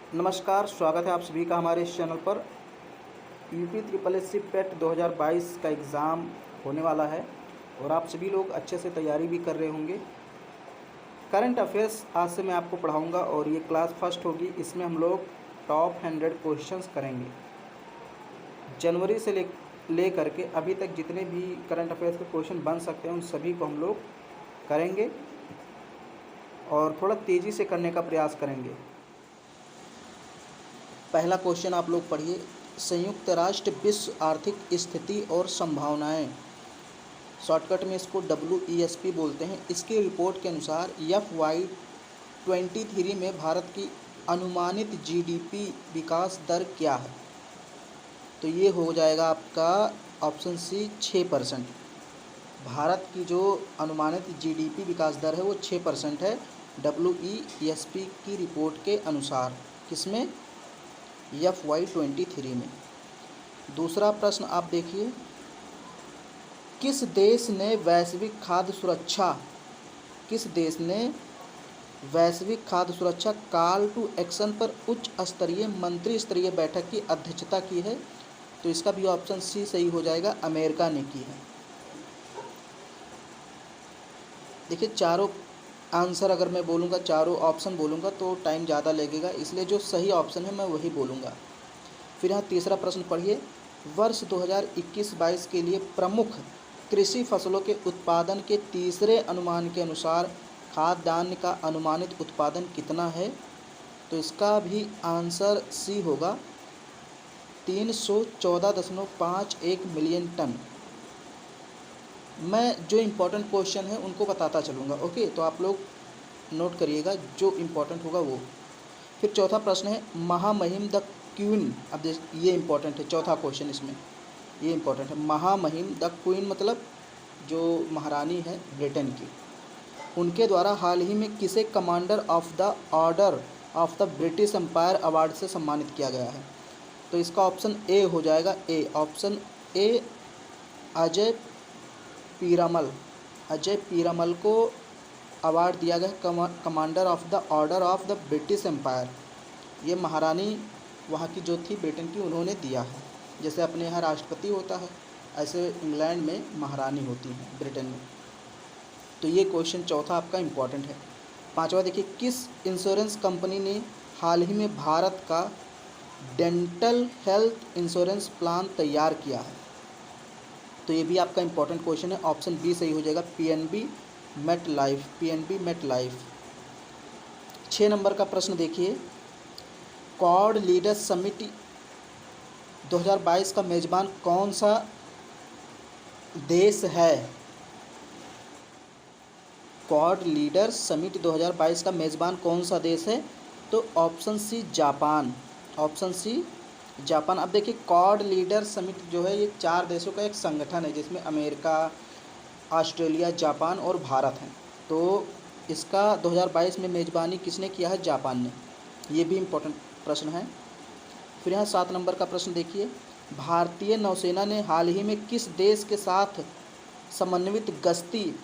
नमस्कार, स्वागत है आप सभी का हमारे इस चैनल पर। यूपी ट्रिपल एस सी पेट 2022 का एग्ज़ाम होने वाला है और आप सभी लोग अच्छे से तैयारी भी कर रहे होंगे। करंट अफेयर्स आज से मैं आपको पढ़ाऊंगा और ये क्लास फर्स्ट होगी। इसमें हम लोग टॉप 100 क्वेश्चंस करेंगे। जनवरी से ले करके अभी तक जितने भी करंट अफेयर्स के क्वेश्चन बन सकते हैं उन सभी को हम लोग करेंगे और थोड़ा तेज़ी से करने का प्रयास करेंगे। पहला क्वेश्चन आप लोग पढ़िए। संयुक्त राष्ट्र विश्व आर्थिक स्थिति और संभावनाएं, शॉर्टकट में इसको WESP बोलते हैं। इसकी रिपोर्ट के अनुसार FY23 में भारत की अनुमानित GDP विकास दर क्या है? तो ये हो जाएगा आपका ऑप्शन सी 6%। भारत की जो अनुमानित GDP विकास दर है वो 6% है WESP की रिपोर्ट के अनुसार। किसमें? FY23 में। दूसरा प्रश्न आप देखिए, किस देश ने वैश्विक खाद्य सुरक्षा कॉल टू एक्शन पर उच्च स्तरीय मंत्री स्तरीय बैठक की अध्यक्षता की है? तो इसका भी ऑप्शन सी सही हो जाएगा, अमेरिका ने की है। देखिए, चारों आंसर अगर मैं बोलूँगा, चारों ऑप्शन बोलूँगा तो टाइम ज़्यादा लगेगा, इसलिए जो सही ऑप्शन है मैं वही बोलूँगा। फिर यहाँ तीसरा प्रश्न पढ़िए। वर्ष 2021-22 के लिए प्रमुख कृषि फसलों के उत्पादन के तीसरे अनुमान के अनुसार खाद्यान्न का अनुमानित उत्पादन कितना है? तो इसका भी आंसर सी होगा, 314.51 मिलियन टन। मैं जो इम्पोर्टेंट क्वेश्चन है उनको बताता चलूँगा, ओके? तो आप लोग नोट करिएगा जो इम्पोर्टेंट होगा वो। फिर चौथा प्रश्न है, महामहिम द क्वीन। अब ये इम्पोर्टेंट है, चौथा क्वेश्चन इसमें ये इम्पोर्टेंट है। महामहिम द क्वीन मतलब जो महारानी है ब्रिटेन की, उनके द्वारा हाल ही में किसे Commander of the Order of the British Empire award से सम्मानित किया गया है? तो इसका ऑप्शन ए हो जाएगा, ऑप्शन ए अजय पीरामल को अवार्ड दिया गया Commander of the Order of the British Empire. ये महारानी वहाँ की जो थी ब्रिटेन की, उन्होंने दिया है। जैसे अपने यहाँ राष्ट्रपति होता है, ऐसे इंग्लैंड में महारानी होती हैं, ब्रिटेन में। तो ये क्वेश्चन चौथा आपका इम्पॉर्टेंट है। पांचवा देखिए, किस इंश्योरेंस कंपनी ने हाल ही में भारत का डेंटल हेल्थ इंश्योरेंस प्लान तैयार किया है? तो ये भी आपका इम्पॉर्टेंट क्वेश्चन है, ऑप्शन बी सही हो जाएगा, PNB मेट लाइफ। 6 नंबर का प्रश्न देखिए, क्वाड लीडर्स समिट 2022 का मेज़बान कौन सा देश है? क्वाड लीडर्स समिट 2022 का मेज़बान कौन सा देश है? तो option C Japan, option C Japan. अब देखिए, क्वाड लीडर समिट जो है ये 4 देशों का एक संगठन है जिसमें अमेरिका, ऑस्ट्रेलिया, जापान और भारत हैं। तो इसका 2022 में मेज़बानी किसने किया है? जापान ने। ये भी इम्पोर्टेंट प्रश्न है। फिर यहाँ 7 नंबर का प्रश्न देखिए, भारतीय नौसेना ने हाल ही में किस देश के साथ समन्वित गश्ती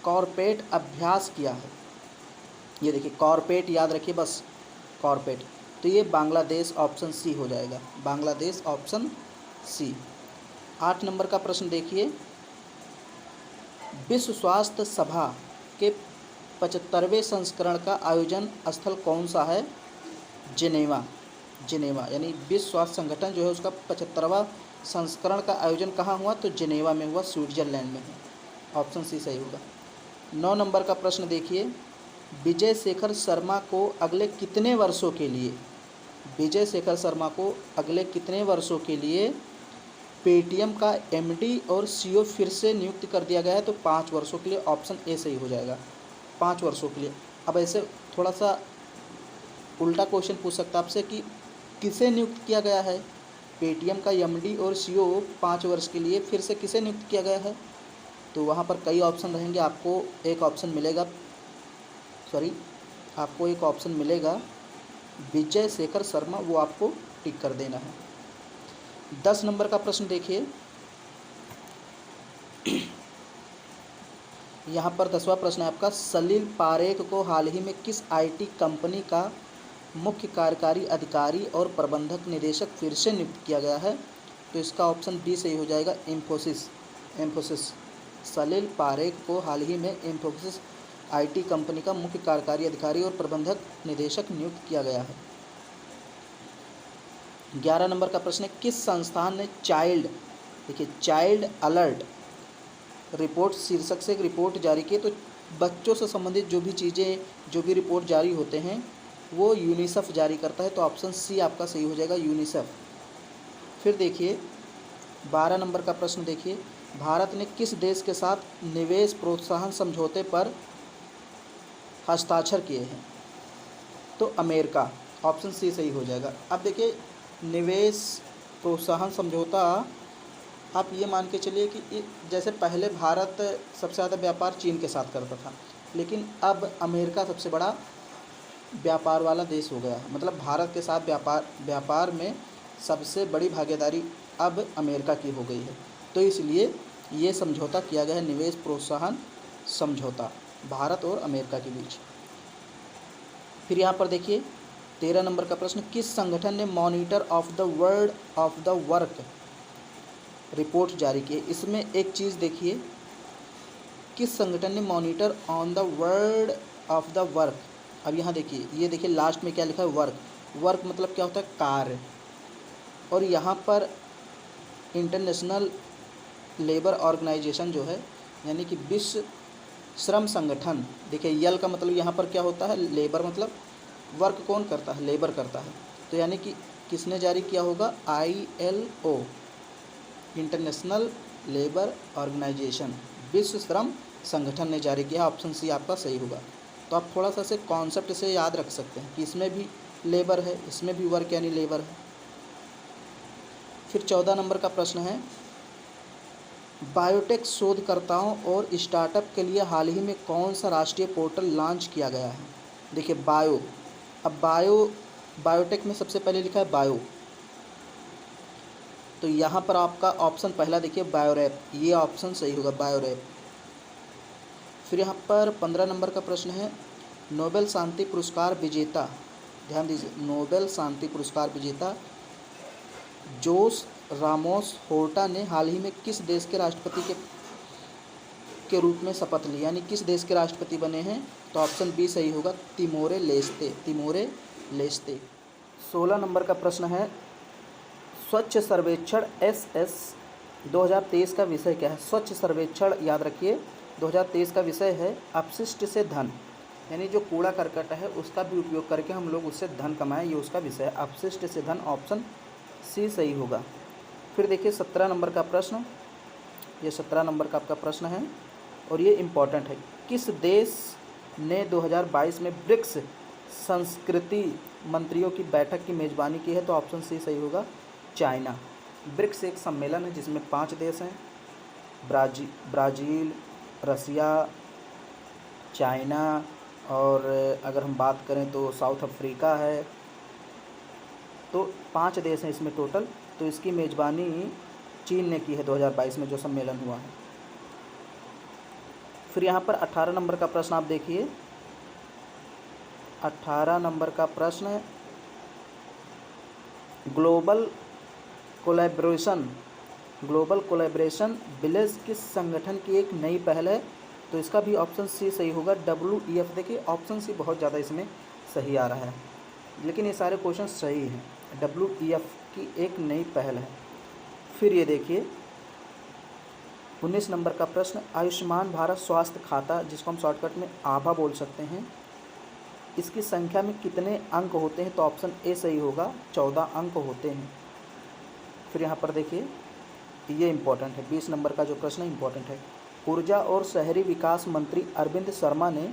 कॉर्पेट अभ्यास किया है? ये देखिए, कॉर्पेट याद रखिए, बस कॉर्पेट। तो ये बांग्लादेश, ऑप्शन सी हो जाएगा, बांग्लादेश, ऑप्शन सी। 8 नंबर का प्रश्न देखिए, विश्व स्वास्थ्य सभा के 75वें संस्करण का आयोजन स्थल कौन सा है? जिनेवा, यानी विश्व स्वास्थ्य संगठन जो है उसका 75वां संस्करण का आयोजन कहाँ हुआ? तो जिनेवा में हुआ, स्विट्जरलैंड में है, ऑप्शन सी सही होगा। 9 नंबर का प्रश्न देखिए, विजय शेखर शर्मा को अगले कितने वर्षों के लिए पेटीएम का MD और CEO फिर से नियुक्त कर दिया गया है? तो 5 वर्षों के लिए, ऑप्शन ए सही हो जाएगा, 5 वर्षों के लिए। अब ऐसे थोड़ा सा उल्टा क्वेश्चन पूछ सकता है आपसे कि किसे नियुक्त किया गया है? पेटीएम का MD और CEO 5 वर्ष के लिए फिर से किसे नियुक्त किया गया है? तो वहाँ पर कई ऑप्शन रहेंगे, आपको एक ऑप्शन मिलेगा विजय शेखर शर्मा, वो आपको टिक कर देना है। 10 नंबर का प्रश्न देखिए, यहाँ पर 10वां प्रश्न है आपका, सलील पारेख को हाल ही में किस IT कंपनी का मुख्य कार्यकारी अधिकारी और प्रबंधक निदेशक फिर से नियुक्त किया गया है? तो इसका ऑप्शन बी सही हो जाएगा, इन्फोसिस। सलील पारेख को हाल ही में इन्फोसिस आईटी कंपनी का मुख्य कार्यकारी अधिकारी और प्रबंधक निदेशक नियुक्त किया गया है। 11 नंबर का प्रश्न है, किस संस्थान ने चाइल्ड अलर्ट रिपोर्ट शीर्षक से एक रिपोर्ट जारी की? तो बच्चों से संबंधित जो भी रिपोर्ट जारी होते हैं वो यूनिसेफ जारी करता है। तो ऑप्शन सी आपका सही हो जाएगा, यूनिसेफ। फिर देखिए 12 नंबर का प्रश्न देखिए, भारत ने किस देश के साथ निवेश प्रोत्साहन समझौते पर हस्ताक्षर किए हैं? तो अमेरिका, ऑप्शन सी सही हो जाएगा। अब देखिए निवेश प्रोत्साहन समझौता, आप ये मान के चलिए कि जैसे पहले भारत सबसे ज़्यादा व्यापार चीन के साथ करता था, लेकिन अब अमेरिका सबसे बड़ा व्यापार वाला देश हो गया है। मतलब भारत के साथ व्यापार में सबसे बड़ी भागीदारी अब अमेरिका की हो गई है। तो इसलिए ये समझौता किया गया है, निवेश प्रोत्साहन समझौता, भारत और अमेरिका के बीच। फिर यहाँ पर देखिए 13 नंबर का प्रश्न, किस संगठन ने monitor of the work report जारी की है? इसमें एक चीज़ देखिए, किस संगठन ने monitor on the world of the work. अब यहाँ देखिए, ये देखिए लास्ट में क्या लिखा है, वर्क मतलब क्या होता है, कार्य। और यहाँ पर इंटरनेशनल लेबर ऑर्गेनाइजेशन जो है, यानी कि विश्व श्रम संगठन, देखिए यल का मतलब यहाँ पर क्या होता है, लेबर, मतलब वर्क कौन करता है, लेबर करता है। तो यानी कि किसने जारी किया होगा, ILO, इंटरनेशनल लेबर ऑर्गेनाइजेशन, विश्व श्रम संगठन ने जारी किया। ऑप्शन सी आपका सही होगा। तो आप थोड़ा सा से कॉन्सेप्ट से याद रख सकते हैं कि इसमें भी लेबर है, इसमें भी वर्क यानी लेबर है। फिर 14 नंबर का प्रश्न है, बायोटेक शोधकर्ताओं और स्टार्टअप के लिए हाल ही में कौन सा राष्ट्रीय पोर्टल लॉन्च किया गया है? देखिए अब बायोटेक में सबसे पहले लिखा है बायो, तो यहाँ पर आपका ऑप्शन पहला देखिए बायोरैप, ये ऑप्शन सही होगा, बायोरैप। फिर यहाँ पर 15 नंबर का प्रश्न है, नोबेल शांति पुरस्कार विजेता, ध्यान दीजिए, नोबेल शांति पुरस्कार विजेता जोस रामोस होर्टा ने हाल ही में किस देश के राष्ट्रपति के रूप में शपथ ली, यानी किस देश के राष्ट्रपति बने हैं? तो ऑप्शन बी सही होगा, तिमोरे लेस्ते। 16 नंबर का प्रश्न है, स्वच्छ सर्वेक्षण SS 2023 का विषय क्या है? स्वच्छ सर्वेक्षण याद रखिए 2023 का विषय है अपशिष्ट से धन, यानी जो कूड़ा करकट है उसका भी उपयोग करके हम लोग उससे धन कमाएं, ये उसका विषय है, अपशिष्ट से धन, ऑप्शन सी सही होगा। फिर देखिए 17 नंबर का प्रश्न, ये 17 नंबर का आपका प्रश्न है और ये इम्पॉर्टेंट है, किस देश ने 2022 में ब्रिक्स संस्कृति मंत्रियों की बैठक की मेज़बानी की है? तो ऑप्शन सी सही होगा, चाइना। ब्रिक्स एक सम्मेलन है जिसमें 5 देश हैं, ब्राज़ील, रसिया, चाइना और अगर हम बात करें तो साउथ अफ्रीका है। तो 5 देश हैं इसमें टोटल। तो इसकी मेज़बानी चीन ने की है 2022 में जो सम्मेलन हुआ है। फिर यहाँ पर 18 नंबर का प्रश्न आप देखिए, 18 नंबर का प्रश्न है, ग्लोबल कोलैबोरेशन विलेज किस संगठन की एक नई पहल है? तो इसका भी ऑप्शन सी सही होगा, WEF। देखिए ऑप्शन सी बहुत ज़्यादा इसमें सही आ रहा है, लेकिन ये सारे क्वेश्चन सही हैं। WEF की एक नई पहल है। फिर ये देखिए 19 नंबर का प्रश्न, आयुष्मान भारत स्वास्थ्य खाता, जिसको हम शॉर्टकट में आभा बोल सकते हैं, इसकी संख्या में कितने अंक होते हैं? तो ऑप्शन ए सही होगा, 14 अंक होते हैं। फिर यहाँ पर देखिए ये इम्पोर्टेंट है, 20 नंबर का जो प्रश्न है इम्पोर्टेंट है, ऊर्जा और शहरी विकास मंत्री अरविंद शर्मा ने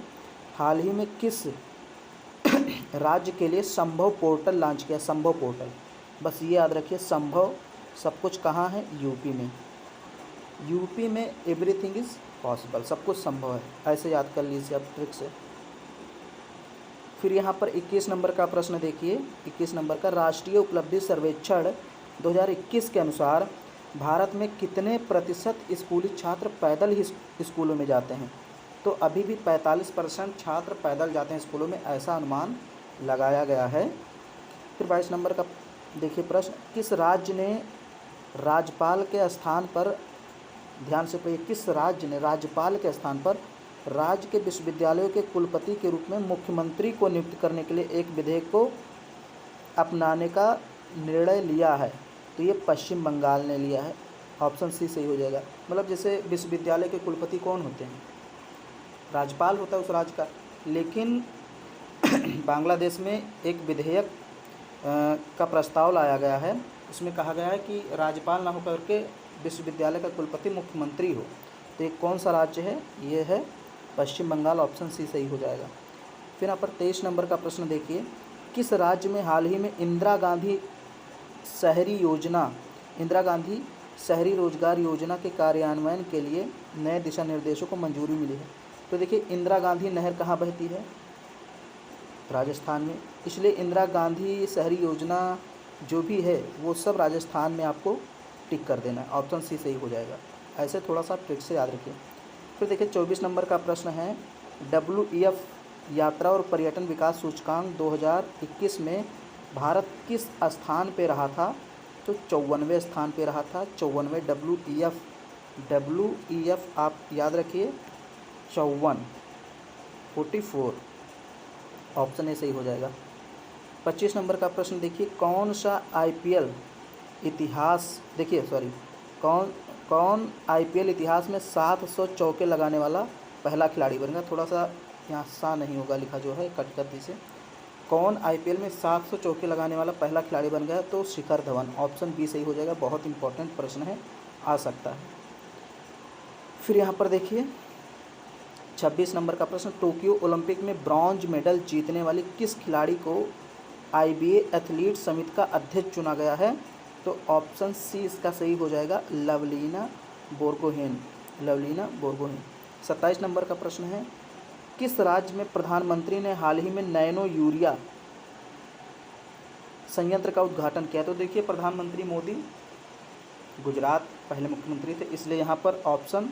हाल ही में किस राज्य के लिए संभव पोर्टल लॉन्च किया? संभव पोर्टल, बस ये याद रखिए, संभव सब कुछ कहाँ है? यूपी में एवरीथिंग इज़ पॉसिबल, सब कुछ संभव है, ऐसे याद कर लीजिए आप ट्रिक से। फिर यहाँ पर 21 नंबर का प्रश्न देखिए, 21 नंबर का, राष्ट्रीय उपलब्धि सर्वेक्षण 2021 के अनुसार भारत में कितने प्रतिशत स्कूली छात्र पैदल ही स्कूलों में जाते हैं? तो अभी भी 45% छात्र पैदल जाते हैं स्कूलों में, ऐसा अनुमान लगाया गया है। फिर 22 नंबर का देखिए प्रश्न, किस राज्य ने राज्यपाल के स्थान पर, ध्यान से पढ़िए, किस राज्य ने राज्यपाल के स्थान पर राज्य के विश्वविद्यालयों के कुलपति के रूप में मुख्यमंत्री को नियुक्त करने के लिए एक विधेयक को अपनाने का निर्णय लिया है? तो ये पश्चिम बंगाल ने लिया है। ऑप्शन सी सही हो जाएगा। मतलब जैसे विश्वविद्यालय के कुलपति कौन होते हैं? राज्यपाल होता है उस राज्य का, लेकिन बांग्लादेश में एक विधेयक का प्रस्ताव लाया गया है। उसमें कहा गया है कि राज्यपाल ना होकर के विश्वविद्यालय का कुलपति मुख्यमंत्री हो। तो ये कौन सा राज्य है? ये है पश्चिम बंगाल। ऑप्शन सी सही हो जाएगा। फिर यहाँ पर 23 नंबर का प्रश्न देखिए, किस राज्य में हाल ही में इंदिरा गांधी शहरी रोजगार योजना के कार्यान्वयन के लिए नए दिशा निर्देशों को मंजूरी मिली है? तो देखिए, इंदिरा गांधी नहर कहाँ बहती है? राजस्थान में। इसलिए इंदिरा गांधी शहरी योजना जो भी है वो सब राजस्थान में आपको टिक कर देना है। ऑप्शन सी सही हो जाएगा। ऐसे थोड़ा सा ट्रिक से याद रखिए। फिर देखिए 24 नंबर का प्रश्न है, WEF यात्रा और पर्यटन विकास सूचकांक 2021 में भारत किस स्थान पे रहा था? तो 54वें स्थान पे रहा था। 54वें WEF आप याद रखिए 44। ऑप्शन ए सही हो जाएगा। 25 नंबर का प्रश्न देखिए, कौन IPL इतिहास में 700 चौके लगाने वाला पहला खिलाड़ी बनेगा? थोड़ा सा यहाँ सा नहीं होगा लिखा, जो है कट कर दीजिए। कौन IPL में 700 चौके लगाने वाला पहला खिलाड़ी बन गया? तो शिखर धवन। ऑप्शन बी सही हो जाएगा। बहुत इंपॉर्टेंट प्रश्न है, आ सकता है। फिर यहाँ पर देखिए 26 नंबर का प्रश्न, टोक्यो ओलंपिक में ब्रॉन्ज मेडल जीतने वाली किस खिलाड़ी को IBA एथलीट समिति का अध्यक्ष चुना गया है? तो ऑप्शन सी इसका सही हो जाएगा, लवलीना बोरगोहेन। 27 नंबर का प्रश्न है, किस राज्य में प्रधानमंत्री ने हाल ही में नैनो यूरिया संयंत्र का उद्घाटन किया? तो देखिए, प्रधानमंत्री मोदी गुजरात पहले मुख्यमंत्री थे, इसलिए यहाँ पर ऑप्शन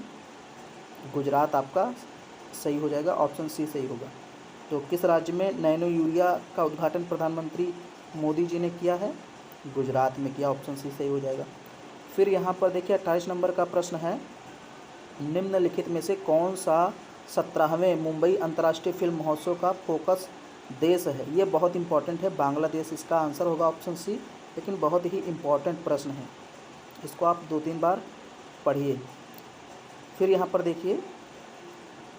गुजरात आपका सही हो जाएगा। ऑप्शन सी सही होगा। तो किस राज्य में नैनो यूरिया का उद्घाटन प्रधानमंत्री मोदी जी ने किया है? गुजरात में किया। ऑप्शन सी सही हो जाएगा। फिर यहाँ पर देखिए 28 नंबर का प्रश्न है, निम्नलिखित में से कौन सा 17वें मुंबई अंतर्राष्ट्रीय फिल्म महोत्सव का फोकस देश है? ये बहुत इंपॉर्टेंट है, बांग्लादेश इसका आंसर होगा। Option C. लेकिन बहुत ही इंपॉर्टेंट प्रश्न है, इसको आप 2-3 बार पढ़िए। फिर यहाँ पर देखिए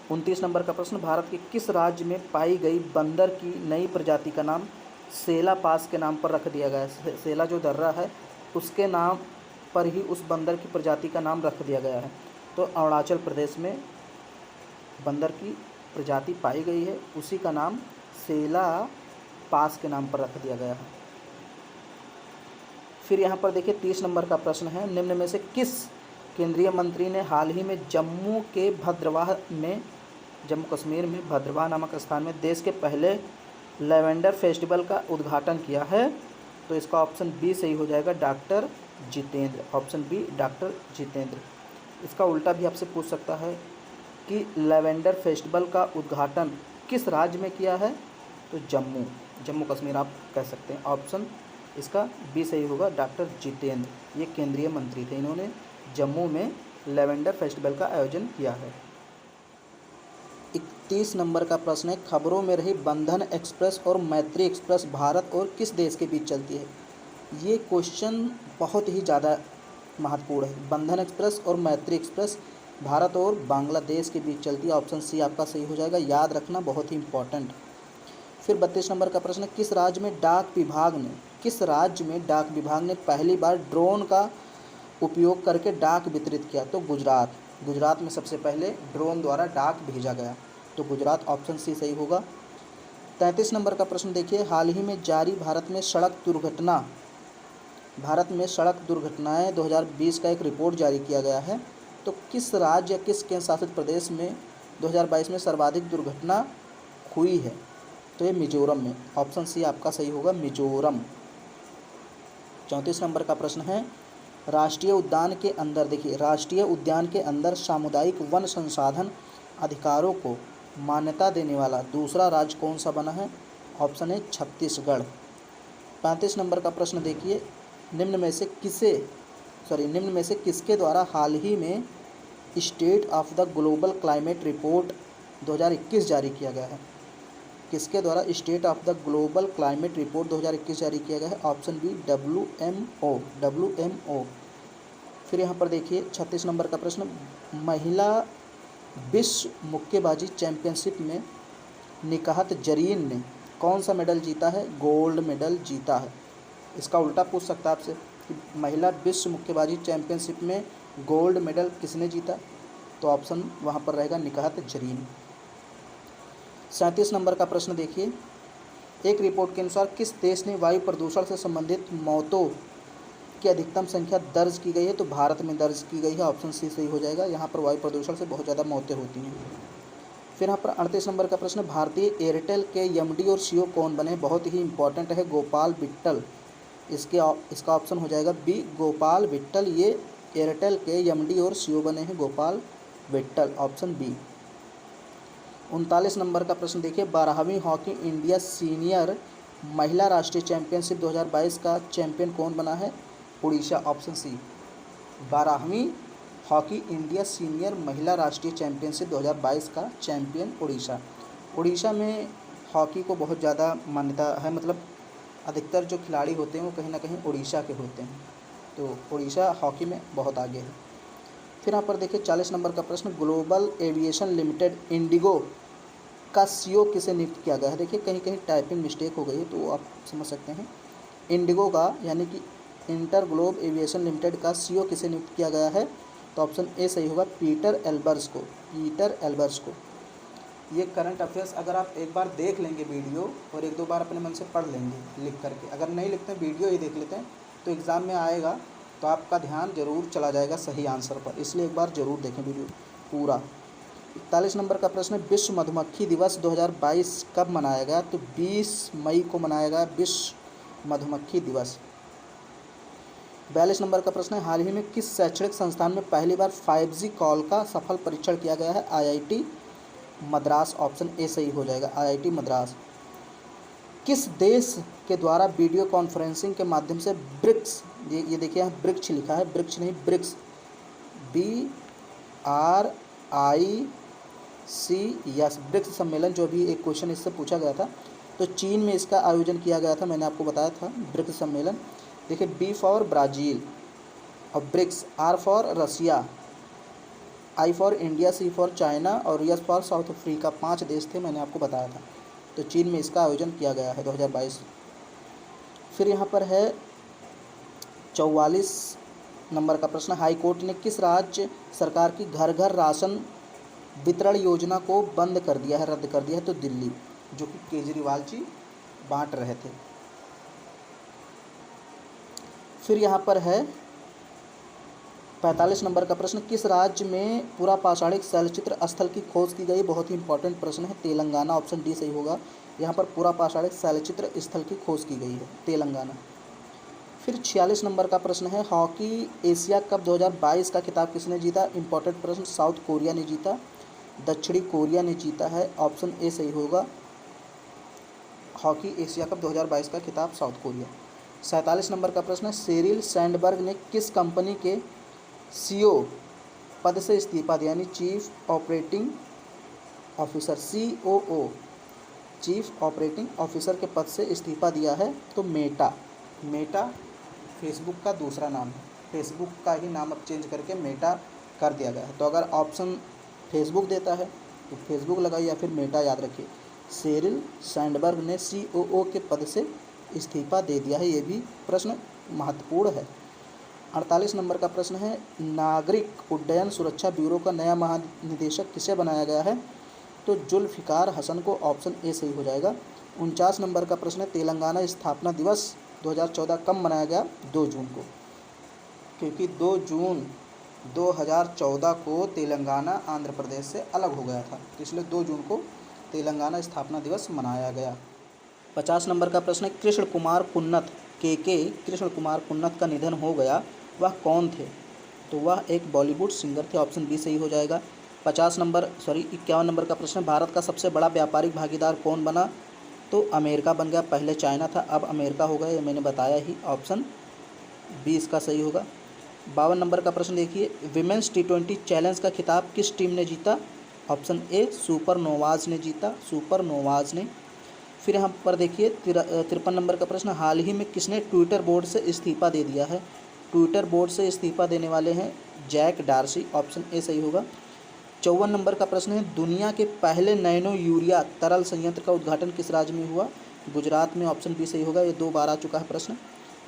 29 नंबर का प्रश्न, भारत के किस राज्य में पाई गई बंदर की नई प्रजाति का नाम सेला पास के नाम पर रख दिया गया है? सेला जो दर्रा है उसके नाम पर ही उस बंदर की प्रजाति का नाम रख दिया गया है। तो अरुणाचल प्रदेश में बंदर की प्रजाति पाई गई है, उसी का नाम सेला पास के नाम पर रख दिया गया है। फिर यहाँ पर देखिए 30 नंबर का प्रश्न है, निम्न में से किस केंद्रीय मंत्री ने हाल ही में जम्मू कश्मीर में भद्रवाह नामक स्थान में देश के पहले लेवेंडर फेस्टिवल का उद्घाटन किया है? तो इसका ऑप्शन बी सही हो जाएगा, doctor Jitendra. Option B doctor Jitendra. इसका उल्टा भी आपसे पूछ सकता है कि लेवेंडर फेस्टिवल का उद्घाटन किस राज्य में किया है? तो जम्मू कश्मीर आप कह सकते हैं। ऑप्शन इसका बी सही होगा, डॉक्टर जितेंद्र। ये केंद्रीय मंत्री थे, इन्होंने जम्मू में लेवेंडर फेस्टिवल का आयोजन किया है। 31 नंबर का प्रश्न है, खबरों में रही बंधन एक्सप्रेस और मैत्री एक्सप्रेस भारत और किस देश के बीच चलती है? ये क्वेश्चन बहुत ही ज़्यादा महत्वपूर्ण है। बंधन एक्सप्रेस और मैत्री एक्सप्रेस भारत और बांग्लादेश के बीच चलती है। ऑप्शन सी आपका सही हो जाएगा, याद रखना, बहुत ही इंपॉर्टेंट। फिर 32 नंबर का प्रश्न है, किस राज्य में डाक विभाग ने पहली बार ड्रोन का उपयोग करके डाक वितरित किया? तो गुजरात में सबसे पहले ड्रोन द्वारा डाक भेजा गया। तो गुजरात। ऑप्शन सी सही होगा। 33 नंबर का प्रश्न देखिए, हाल ही में जारी भारत में सड़क दुर्घटनाएं 2020 का एक रिपोर्ट जारी किया गया है। तो किस राज्य या किस केंद्र शासित प्रदेश में 2022 में सर्वाधिक दुर्घटना हुई है? तो ये मिजोरम में। ऑप्शन सी आपका सही होगा, मिजोरम। 34 नंबर का प्रश्न है, राष्ट्रीय उद्यान के अंदर सामुदायिक वन संसाधन अधिकारों को मान्यता देने वाला दूसरा राज्य कौन सा बना है? ऑप्शन है छत्तीसगढ़। 35 नंबर का प्रश्न देखिए, निम्न में से किसके द्वारा हाल ही में State of the Global Climate report 2021 जारी किया गया है? किसके द्वारा State of the Global Climate report 2021 जारी किया गया है? Option B WMO। फिर यहाँ पर देखिए 36 नंबर का प्रश्न, महिला विश्व मुक्केबाजी चैंपियनशिप में निकहत जरीन ने कौन सा मेडल जीता है? गोल्ड मेडल जीता है। इसका उल्टा पूछ सकता है आपसे कि महिला विश्व मुक्केबाजी चैंपियनशिप में गोल्ड मेडल किसने जीता? तो ऑप्शन वहाँ पर रहेगा निकहत जरीन। 37 नंबर का प्रश्न देखिए, एक रिपोर्ट के अनुसार किस देश ने वायु प्रदूषण से संबंधित मौतों की अधिकतम संख्या दर्ज की गई है? तो भारत में दर्ज की गई है। ऑप्शन सी सही हो जाएगा। यहाँ पर वायु प्रदूषण से बहुत ज़्यादा मौतें होती हैं। फिर यहाँ पर 38 नंबर का प्रश्न, भारतीय एयरटेल के एमडी और सीईओ कौन बने? बहुत ही इंपॉर्टेंट है, गोपाल विट्टल। इसका ऑप्शन हो जाएगा बी, गोपाल विट्टल। ये एयरटेल के एमडी और सीईओ बने हैं गोपाल विट्टल, ऑप्शन बी। 39 नंबर का प्रश्न देखिए, 12वीं हॉकी इंडिया सीनियर महिला राष्ट्रीय चैंपियनशिप 2022 का चैंपियन कौन बना है? Odisha, option C. 12वीं हॉकी इंडिया सीनियर महिला राष्ट्रीय चैंपियनशिप 2022 का चैंपियन उड़ीसा। उड़ीसा में हॉकी को बहुत ज़्यादा मान्यता है, मतलब अधिकतर जो खिलाड़ी होते हैं वो कहीं ना कहीं उड़ीसा के होते हैं, तो उड़ीसा हॉकी में बहुत आगे है। फिर यहाँ पर देखिए 40 नंबर का प्रश्न, ग्लोबल एविएशन लिमिटेड इंडिगो का सीईओ किसे नियुक्त किया गया है? देखिए कहीं कहीं टाइपिंग मिस्टेक हो गई है, तो आप समझ सकते हैं। इंडिगो का यानी कि इंटर ग्लोब एविएशन लिमिटेड का सीईओ किसे नियुक्त किया गया है? तो ऑप्शन ए सही होगा, पीटर एल्बर्स को। ये करंट अफेयर्स अगर आप एक बार देख लेंगे वीडियो और एक दो बार अपने मन से पढ़ लेंगे लिख करके, अगर नहीं लिखते हैं वीडियो ही देख लेते हैं तो एग्ज़ाम में आएगा तो आपका ध्यान जरूर चला जाएगा सही आंसर पर, इसलिए एक बार ज़रूर देखें वीडियो पूरा। 41 नंबर का प्रश्न, विश्व मधुमक्खी दिवस 2022 कब मनाया गया? तो 20 मई को मनाया गया विश्व मधुमक्खी दिवस। 42 नंबर का प्रश्न है, हाल ही में किस शैक्षणिक संस्थान में पहली बार 5G कॉल का सफल परीक्षण किया गया है? IIT मद्रास, ऑप्शन ए सही हो जाएगा, IIT मद्रास। किस देश के द्वारा वीडियो कॉन्फ्रेंसिंग के माध्यम से ब्रिक्स, ये देखिए यहाँ ब्रिक्स लिखा है, ब्रिक्स नहीं ब्रिक्स, BRICS, ब्रिक्स सम्मेलन, जो भी एक क्वेश्चन इससे पूछा गया था, तो चीन में इसका आयोजन किया गया था, मैंने आपको बताया था ब्रिक्स सम्मेलन। देखिए B फॉर ब्राज़ील और BRICS, R for Russia, I for India, C for China और S फॉर साउथ अफ्रीका। 5 देश थे, मैंने आपको बताया था, तो चीन में इसका आयोजन किया गया है 2022। फिर यहाँ पर है 44 नंबर का प्रश्न, हाई कोर्ट ने किस राज्य सरकार की घर घर राशन वितरण योजना को बंद कर दिया है, रद्द कर दिया है? तो दिल्ली, जो कि केजरीवाल जी बांट रहे थे। फिर यहाँ पर है 45 नंबर का प्रश्न, किस राज्य में पूरा पाषाणिक शैलचित्र स्थल की खोज की गई? बहुत ही इंपॉर्टेंट प्रश्न है, तेलंगाना, ऑप्शन डी सही होगा। यहाँ पर पूरा पाषाणिक शैलचित्र स्थल की खोज की गई है, तेलंगाना। फिर 46 नंबर का प्रश्न है, हॉकी एशिया कप 2022 का खिताब किसने जीता? इंपॉर्टेंट प्रश्न, साउथ कोरिया ने जीता, दक्षिणी कोरिया ने जीता है, ऑप्शन ए सही होगा, हॉकी एशिया कप 2022 का खिताब साउथ कोरिया। 47 नंबर का प्रश्न है, शेरिल सैंडबर्ग ने किस कंपनी के सीईओ पद से इस्तीफा दिया, यानी chief operating officer, COO, chief operating officer के पद से इस्तीफा दिया है? तो मेटा फेसबुक का दूसरा नाम है, फेसबुक का ही नाम अब चेंज करके मेटा कर दिया गया है। तो अगर ऑप्शन फेसबुक देता है तो फेसबुक लगाइए या फिर मेटा याद रखिए। शेरिल सैंडबर्ग ने COO के पद से इस्तीफा दे दिया है, ये भी प्रश्न महत्वपूर्ण है। 48 नंबर का प्रश्न है, नागरिक उड्डयन सुरक्षा ब्यूरो का नया महानिदेशक किसे बनाया गया है? तो जुल्फ़िकार हसन को, ऑप्शन ए सही हो जाएगा। 49 नंबर का प्रश्न है, तेलंगाना स्थापना दिवस 2014 कब मनाया गया? 2 जून को, क्योंकि 2 जून 2014 को तेलंगाना आंध्र प्रदेश से अलग हो गया था, इसलिए 2 जून को तेलंगाना स्थापना दिवस मनाया गया। 50 नंबर का प्रश्न है, कृष्ण कुमार कुन्नत कृष्ण कुमार कुन्नत का निधन हो गया, वह कौन थे? तो वह एक बॉलीवुड सिंगर थे, ऑप्शन बी सही हो जाएगा। 51 नंबर का प्रश्न, भारत का सबसे बड़ा व्यापारिक भागीदार कौन बना? तो अमेरिका बन गया, पहले चाइना था अब अमेरिका हो गया, ये मैंने बताया ही, ऑप्शन बी इसका सही होगा। 52 नंबर का प्रश्न देखिए, विमेंस T20 चैलेंज का खिताब किस टीम ने जीता? ऑप्शन ए सुपर नोवाज ने जीता, सुपर नोवाज ने। फिर यहाँ पर देखिए 53 नंबर का प्रश्न, हाल ही में किसने ट्विटर बोर्ड से इस्तीफ़ा दे दिया है? ट्विटर बोर्ड से इस्तीफ़ा देने वाले हैं जैक डार्सी, ऑप्शन ए सही होगा। 54 नंबर का प्रश्न है, दुनिया के पहले नैनो यूरिया तरल संयंत्र का उद्घाटन किस राज्य में हुआ? गुजरात में, ऑप्शन बी सही होगा। ये 2 बार आ चुका है प्रश्न,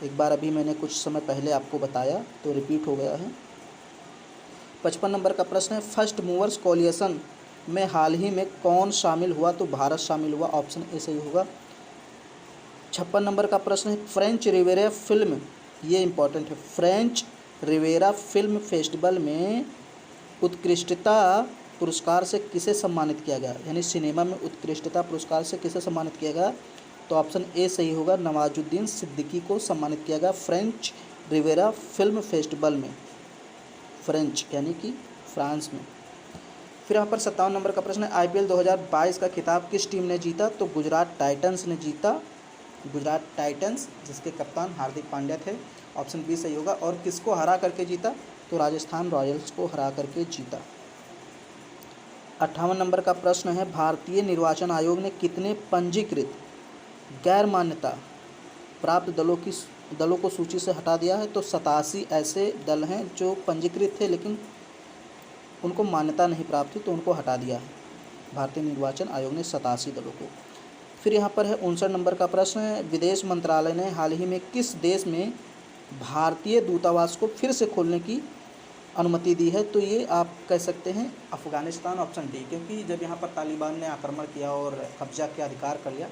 एक बार अभी मैंने कुछ समय पहले आपको बताया तो रिपीट हो गया है। 55 नंबर का प्रश्न है, फर्स्ट मूवर्स कोलिएशन में हाल ही में कौन शामिल हुआ? तो भारत शामिल हुआ, ऑप्शन ए सही होगा। 56 नंबर का प्रश्न है, फ्रेंच रिवेरा फिल्म, ये इंपॉर्टेंट है, फ्रेंच रिवेरा फिल्म फेस्टिवल में उत्कृष्टता पुरस्कार से किसे सम्मानित किया गया? यानी सिनेमा में उत्कृष्टता पुरस्कार से किसे सम्मानित किया गया? तो ऑप्शन ए सही होगा, नवाजुद्दीन सिद्दीकी को सम्मानित किया गया फ्रेंच रिवेरा फिल्म फेस्टिवल में, फ्रेंच यानी कि फ्रांस में। फिर यहाँ पर 57 नंबर का प्रश्न है, IPL 2022 का खिताब किस टीम ने जीता? तो गुजरात टाइटंस ने जीता, गुजरात टाइटंस, जिसके कप्तान हार्दिक पांड्या थे, ऑप्शन बी सही होगा। और किसको हरा करके जीता? तो राजस्थान रॉयल्स को हरा करके जीता। 58 नंबर का प्रश्न है, भारतीय निर्वाचन आयोग ने कितने पंजीकृत गैर मान्यता प्राप्त दलों को सूची से हटा दिया है? तो 87 ऐसे दल हैं जो पंजीकृत थे लेकिन उनको मान्यता नहीं प्राप्त थी तो उनको हटा दिया है भारतीय निर्वाचन आयोग ने 87 दलों को। फिर यहाँ पर है 59 नंबर का प्रश्न है, विदेश मंत्रालय ने हाल ही में किस देश में भारतीय दूतावास को फिर से खोलने की अनुमति दी है? तो ये आप कह सकते हैं अफ़गानिस्तान, ऑप्शन डी, क्योंकि जब यहाँ पर तालिबान ने आक्रमण किया और कब्जा के अधिकार कर लिया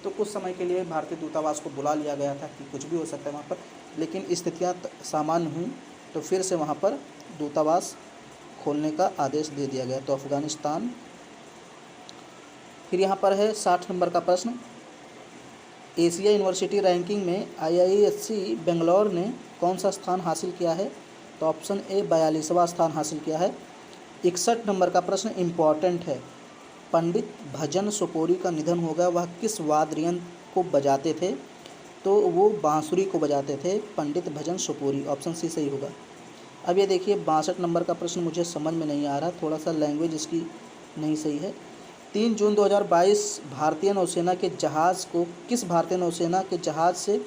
तो कुछ समय के लिए भारतीय दूतावास को बुला लिया गया था कि कुछ भी हो सकता है वहाँ पर, लेकिन स्थितियाँ सामान्य हुई तो फिर से वहाँ पर दूतावास खोलने का आदेश दे दिया गया, तो अफ़गानिस्तान। फिर यहाँ पर है 60 नंबर का प्रश्न, एशिया यूनिवर्सिटी रैंकिंग में IISc बेंगलोर ने कौन सा स्थान हासिल किया है? तो ऑप्शन ए 42वां स्थान हासिल किया है। 61 नंबर का प्रश्न इम्पॉर्टेंट है, पंडित भजन सोपोरी का निधन हो गया, वह किस वाद्य यंत्र को बजाते थे? तो वो बांसुरी को बजाते थे, पंडित भजन सोपोरी, ऑप्शन सी सही होगा। अब ये देखिए 62 नंबर का प्रश्न मुझे समझ में नहीं आ रहा, थोड़ा सा लैंग्वेज इसकी नहीं सही है। 3 जून 2022 भारतीय नौसेना के जहाज़ को किस भारतीय नौसेना के जहाज़ से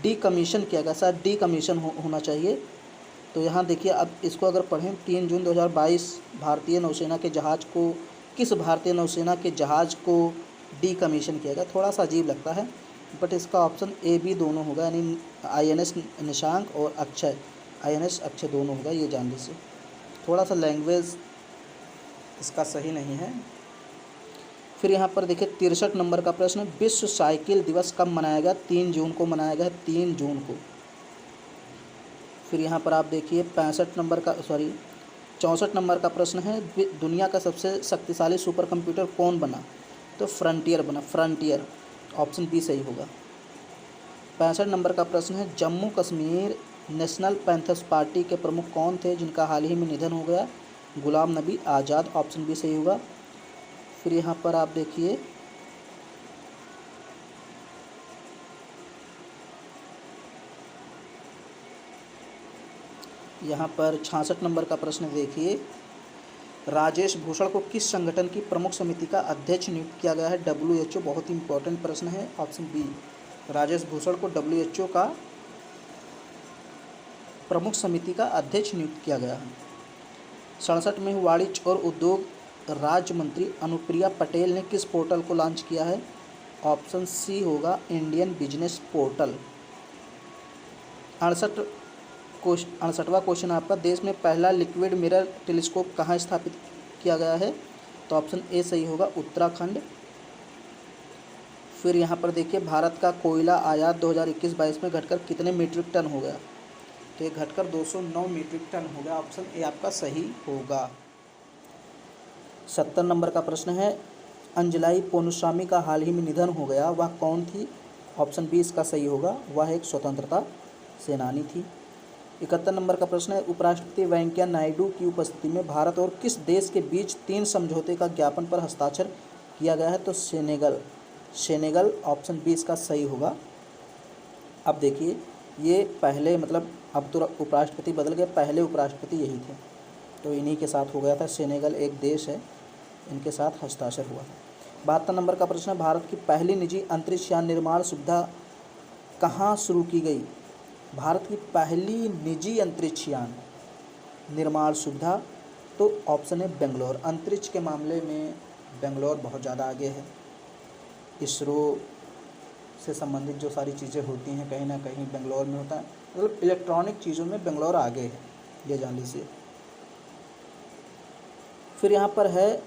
डीकमीशन किया गया? सर डीकमीशन होना चाहिए। तो यहाँ देखिए, अब इसको अगर पढ़ें, 3 जून 2022 भारतीय नौसेना के जहाज़ को किस भारतीय नौसेना के जहाज़ को डीकमीशन किया गया? थोड़ा सा अजीब लगता है बट इसका ऑप्शन ए बी दोनों होगा, यानी INS निशांक और अक्षय, INS अक्षय दोनों होगा, ये जान लीजिए। थोड़ा सा लैंग्वेज इसका सही नहीं है। फिर यहाँ पर देखिए 63 नंबर का प्रश्न, विश्व साइकिल दिवस कब मनाया गया? 3 जून को मनाया गया, 3 जून को। फिर यहाँ पर आप देखिए 64 नंबर का प्रश्न है, दुनिया का सबसे शक्तिशाली सुपर कंप्यूटर कौन बना? तो फ्रंटियर बना, फ्रंटियर, ऑप्शन बी सही होगा। 65 नंबर का प्रश्न है, Jammu Kashmir national panthers party के प्रमुख कौन थे जिनका हाल ही में निधन हो गया? गुलाम नबी आज़ाद, ऑप्शन बी सही होगा। फिर यहाँ पर आप देखिए यहाँ पर 66 नंबर का प्रश्न देखिए, राजेश भूषण को किस संगठन की प्रमुख समिति का अध्यक्ष नियुक्त किया गया है? WHO, बहुत ही इंपॉर्टेंट प्रश्न है, ऑप्शन बी, राजेश भूषण को WHO का प्रमुख समिति का अध्यक्ष नियुक्त किया गया है। 67 में वाणिज्य और उद्योग राज्य मंत्री अनुप्रिया पटेल ने किस पोर्टल को लॉन्च किया है? ऑप्शन सी होगा, इंडियन बिजनेस पोर्टल। 68वां क्वेश्चन आपका, देश में पहला लिक्विड मिरर टेलीस्कोप कहाँ स्थापित किया गया है? तो ऑप्शन ए सही होगा, उत्तराखंड। फिर यहाँ पर देखिए, भारत का कोयला आयात 2021-22 में घटकर कितने मीट्रिक टन हो गया? तो ये घटकर 209 मीट्रिक टन हो गया, ऑप्शन ए आपका सही होगा। 70 नंबर का प्रश्न है, अंजलाई पोनुस्वामी का हाल ही में निधन हो गया, वह कौन थी? ऑप्शन बी इसका सही होगा, वह एक स्वतंत्रता सेनानी थी। 71 नंबर का प्रश्न है, उपराष्ट्रपति वेंकैया नायडू की उपस्थिति में भारत और किस देश के बीच 3 समझौते का ज्ञापन पर हस्ताक्षर किया गया है? तो सेनेगल, सेनेगल, ऑप्शन बी इसका सही होगा। अब देखिए ये पहले मतलब अब तो उपराष्ट्रपति बदल गए, पहले उपराष्ट्रपति यही थे, तो इन्हीं के साथ हो गया था। सेनेगल एक देश है, इनके साथ हस्ताक्षर हुआ था। 72 नंबर का प्रश्न है, भारत की पहली निजी अंतरिक्ष यान निर्माण सुविधा कहाँ शुरू की गई? भारत की पहली निजी अंतरिक्ष यान निर्माण सुविधा, तो ऑप्शन है बेंगलोर। अंतरिक्ष के मामले में बेंगलोर बहुत ज़्यादा आगे है। इसरो से संबंधित जो सारी चीज़ें होती हैं कहीं ना कहीं बेंगलोर में होता है, मतलब इलेक्ट्रॉनिक चीज़ों में बेंगलोर आगे है, ये जान लीजिए। फिर यहाँ पर है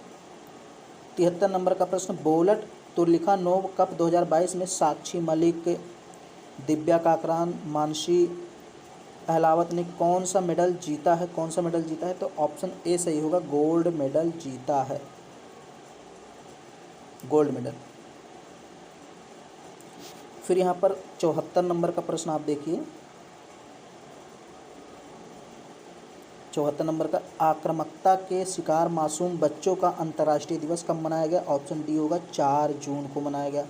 73 नंबर का प्रश्न, बोल्ट तुर्लिखा नोव कप 2022 में साक्षी मलिक, दिव्या काकरान, मानसी अहलावत ने कौन सा मेडल जीता है? कौन सा मेडल जीता है? तो ऑप्शन ए सही होगा, गोल्ड मेडल जीता है, गोल्ड मेडल। फिर यहाँ पर 74 नंबर का प्रश्न आप देखिए, 74 नंबर का, आक्रामकता के शिकार मासूम बच्चों का अंतर्राष्ट्रीय दिवस कब मनाया गया? ऑप्शन डी होगा 4 जून को मनाया गया।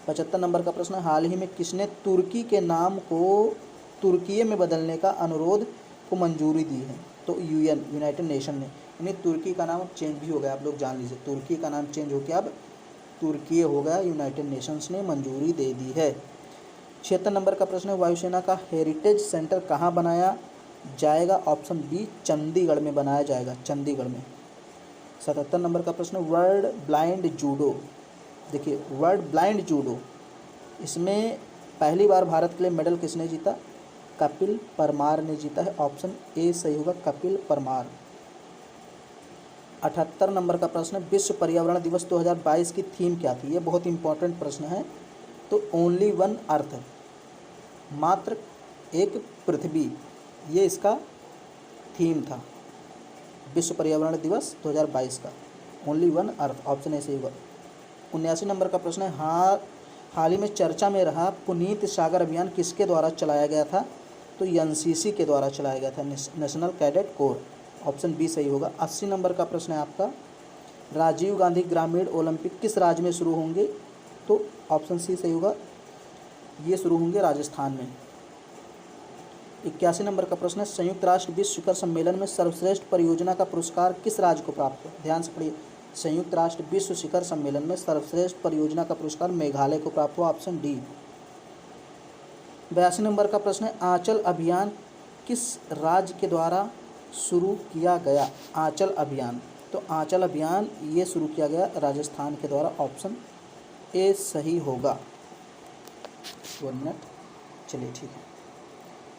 75 नंबर का प्रश्न है, हाल ही में किसने तुर्की के नाम को तुर्की में बदलने का अनुरोध को मंजूरी दी है? तो यूएन, यूनाइटेड नेशन ने। यानी तुर्की का नाम अब चेंज भी हो गया, आप लोग जान लीजिए, तुर्की का नाम चेंज हो गया, अब तुर्की हो गया, यूनाइटेड नेशंस ने मंजूरी दे दी है। 76 नंबर का प्रश्न है, वायुसेना का हेरिटेज सेंटर कहाँ बनाया जाएगा? ऑप्शन बी चंडीगढ़ में बनाया जाएगा, चंडीगढ़ में। 77 नंबर का प्रश्न, वर्ल्ड ब्लाइंड जूडो, देखिए वर्ल्ड ब्लाइंड जूडो, इसमें पहली बार भारत के लिए मेडल किसने जीता? कपिल परमार ने जीता है, ऑप्शन ए सही होगा, कपिल परमार। 78 नंबर का प्रश्न, विश्व पर्यावरण दिवस 2022 की थीम क्या थी? ये बहुत इंपॉर्टेंट प्रश्न है। तो ओनली वन अर्थ, मात्र एक पृथ्वी, ये इसका थीम था विश्व पर्यावरण दिवस 2022 का, only one earth, option A सही होगा। 79 नंबर का प्रश्न है, हाल ही में चर्चा में रहा पुनीत सागर अभियान किसके द्वारा चलाया गया था? तो एनसीसी के द्वारा चलाया गया था, National Cadet Corps, option B सही होगा। 80 नंबर का प्रश्न है आपका, राजीव गांधी ग्रामीण ओलंपिक किस राज्य में शुरू होंगे? तो ऑप्शन सी सही होगा, ये शुरू होंगे राजस्थान में। 81 नंबर का प्रश्न है, संयुक्त राष्ट्र विश्व शिखर सम्मेलन में सर्वश्रेष्ठ परियोजना का पुरस्कार किस राज्य को प्राप्त हुआ? ध्यान से पढ़िए, संयुक्त राष्ट्र विश्व शिखर सम्मेलन में सर्वश्रेष्ठ परियोजना का पुरस्कार मेघालय को प्राप्त हुआ, ऑप्शन डी। 82 नंबर का प्रश्न है, आंचल अभियान किस राज्य के द्वारा शुरू किया गया? आंचल अभियान, तो आंचल अभियान ये शुरू किया गया राजस्थान के द्वारा, ऑप्शन ए सही होगा। 1 मिनट, चलिए ठीक है।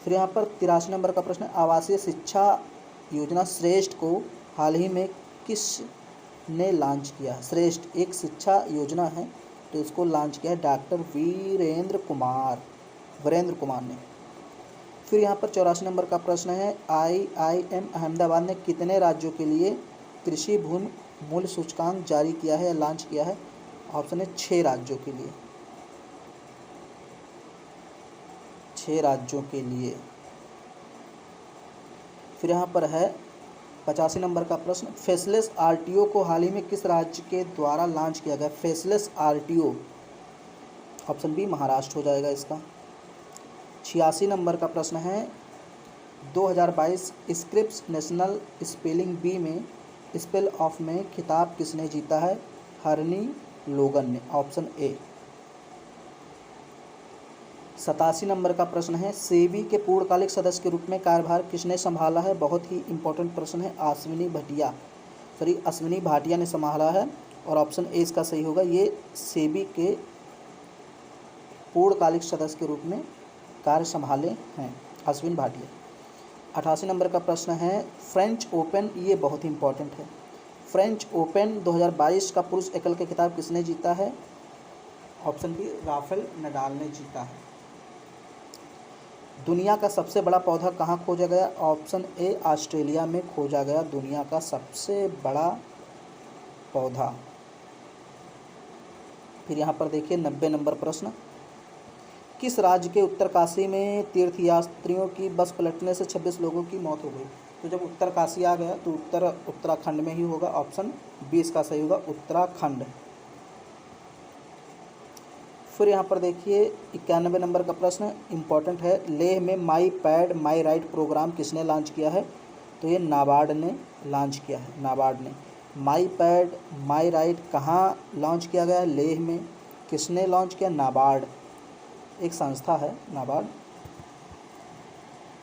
फिर यहाँ पर 83 नंबर का प्रश्न है, आवासीय शिक्षा योजना श्रेष्ठ को हाल ही में किस ने लॉन्च किया? श्रेष्ठ एक शिक्षा योजना है, तो इसको लॉन्च किया है डॉक्टर वीरेंद्र कुमार ने। फिर यहाँ पर 84 नंबर का प्रश्न है, IIM अहमदाबाद ने कितने राज्यों के लिए कृषि भूमि मूल्य सूचकांक जारी किया है या लॉन्च किया है? ऑप्शन है 6 राज्यों के लिए, 6 राज्यों के लिए। फिर यहाँ पर है 85 नंबर का प्रश्न, फेसलेस RTO को हाल ही में किस राज्य के द्वारा लॉन्च किया गया? Faceless RTO, option B Maharashtra हो जाएगा इसका। 86 नंबर का प्रश्न है, 2022 स्क्रिप्स नेशनल स्पेलिंग बी में स्पेल ऑफ में खिताब किसने जीता है? हरनी लोगन ने, ऑप्शन ए। 87 नंबर का प्रश्न है, सेबी के पूर्णकालिक सदस्य के रूप में कार्यभार किसने संभाला है? बहुत ही इंपॉर्टेंट प्रश्न है, अश्विनी भाटिया ने संभाला है, और ऑप्शन ए इसका सही होगा, ये सेबी के पूर्णकालिक सदस्य के रूप में कार्य संभाले हैं अश्विन भाटिया। 88 नंबर का प्रश्न है, फ्रेंच ओपन, ये बहुत ही इंपॉर्टेंट है, फ्रेंच ओपन 2022 का पुरुष एकल के खिताब किसने जीता है? ऑप्शन बी राफेल नडाल ने जीता है। दुनिया का सबसे बड़ा पौधा कहाँ खोजा गया? ऑप्शन ए ऑस्ट्रेलिया में खोजा गया दुनिया का सबसे बड़ा पौधा। फिर यहाँ पर देखिए 90 नंबर प्रश्न, किस राज्य के उत्तरकाशी में तीर्थयात्रियों की बस पलटने से 26 लोगों की मौत हो गई? तो जब उत्तरकाशी आ गया तो उत्तराखंड में ही होगा, ऑप्शन बी इसका सही होगा, उत्तराखंड। फिर यहाँ पर देखिए 91 नंबर का प्रश्न इम्पॉर्टेंट है। लेह में माई पैड माई राइट प्रोग्राम किसने लॉन्च किया है? तो ये नाबार्ड ने लॉन्च किया है। नाबार्ड ने माई पैड माई राइट कहाँ लॉन्च किया गया है? लेह में। किसने लॉन्च किया? नाबार्ड, एक संस्था है नाबार्ड।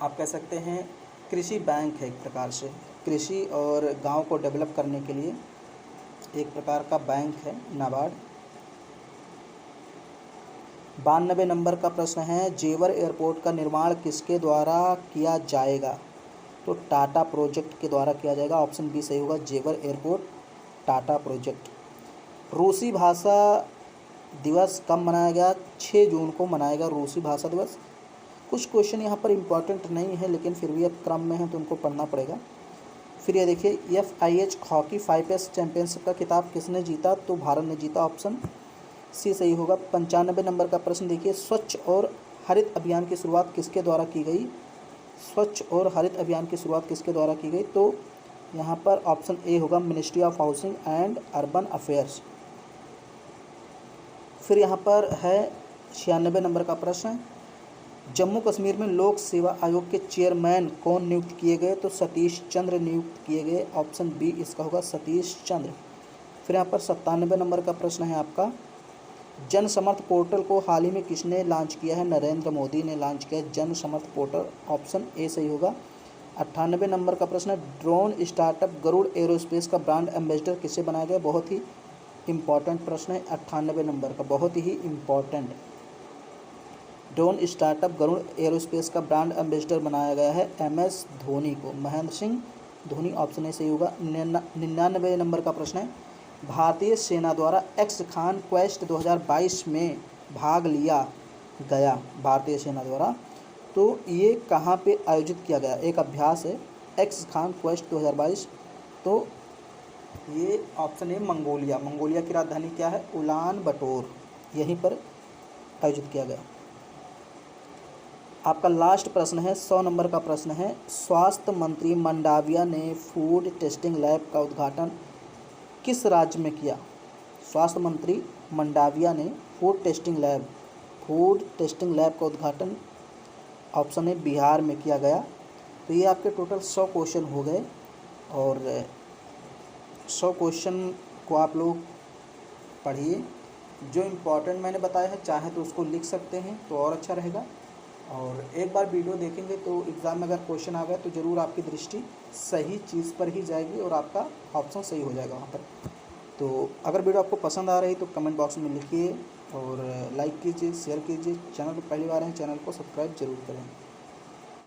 आप कह सकते हैं कृषि बैंक है एक प्रकार से, कृषि और गांव को डेवलप करने के लिए एक प्रकार का बैंक है नाबार्ड। 92 नंबर का प्रश्न है जेवर एयरपोर्ट का निर्माण किसके द्वारा किया जाएगा? तो टाटा प्रोजेक्ट के द्वारा किया जाएगा। ऑप्शन बी सही होगा, जेवर एयरपोर्ट टाटा प्रोजेक्ट। रूसी भाषा दिवस कब मनाया गया? 6 जून को मनाया गया रूसी भाषा दिवस। कुछ क्वेश्चन यहाँ पर इम्पोर्टेंट नहीं है लेकिन फिर भी अब क्रम में है तो उनको पढ़ना पड़ेगा। फिर ये देखिए FIH हॉकी 5S चैंपियनशिप का खिताब किसने जीता? तो भारत ने जीता। ऑप्शन सी सही होगा। 95 नंबर का प्रश्न देखिए स्वच्छ और हरित अभियान की शुरुआत किसके द्वारा की गई? स्वच्छ और हरित अभियान की शुरुआत किसके द्वारा की गई? तो यहाँ पर ऑप्शन ए होगा, ministry of housing and urban affairs. फिर यहाँ पर है 96 नंबर का प्रश्न जम्मू कश्मीर में लोक सेवा आयोग के चेयरमैन कौन नियुक्त किए गए? तो सतीश चंद्र नियुक्त किए गए। ऑप्शन बी इसका होगा, सतीश चंद्र। फिर यहाँ पर 97 नंबर का प्रश्न है आपका जन समर्थ पोर्टल को हाल ही में किसने लॉन्च किया है? नरेंद्र मोदी ने लॉन्च किया है जन समर्थ पोर्टल। ऑप्शन ए सही होगा। 98 नंबर का प्रश्न है ड्रोन स्टार्टअप गरुड़ एरोस्पेस का ब्रांड एम्बेसडर किसे बनाया गया? बहुत ही इम्पॉर्टेंट प्रश्न है 98 नंबर का, बहुत ही important. Drone startup Garuda aerospace का ब्रांड एम्बेसडर बनाया गया है MS धोनी को, महेंद्र सिंह धोनी। ऑप्शन ए सही होगा। 99 नंबर का प्रश्न है भारतीय सेना द्वारा एक्स खान क्वेस्ट 2022 में भाग लिया गया। भारतीय सेना द्वारा तो ये कहाँ पे आयोजित किया गया? एक अभ्यास है एक्स खान क्वेस्ट 2022। तो ये ऑप्शन है मंगोलिया। मंगोलिया की राजधानी क्या है? उलान बटोर, यहीं पर आयोजित किया गया। आपका लास्ट प्रश्न है 100 नंबर का प्रश्न है स्वास्थ्य मंत्री मंडाविया ने फूड टेस्टिंग लैब का उद्घाटन किस राज्य में किया? स्वास्थ्य मंत्री मंडाविया ने फूड टेस्टिंग लैब का उद्घाटन ऑप्शन है बिहार में किया गया। तो ये आपके टोटल 100 क्वेश्चन हो गए और 100 क्वेश्चन को आप लोग पढ़िए। जो इम्पोर्टेंट मैंने बताया है चाहे तो उसको लिख सकते हैं तो और अच्छा रहेगा। और एक बार वीडियो देखेंगे तो एग्ज़ाम में अगर क्वेश्चन आ गया तो ज़रूर आपकी दृष्टि सही चीज़ पर ही जाएगी और आपका ऑप्शन सही हो जाएगा वहाँ पर। तो अगर वीडियो आपको पसंद आ रही तो कमेंट बॉक्स में लिखिए और लाइक कीजिए, शेयर कीजिए। चैनल पर पहली बार हैं चैनल को सब्सक्राइब जरूर करें।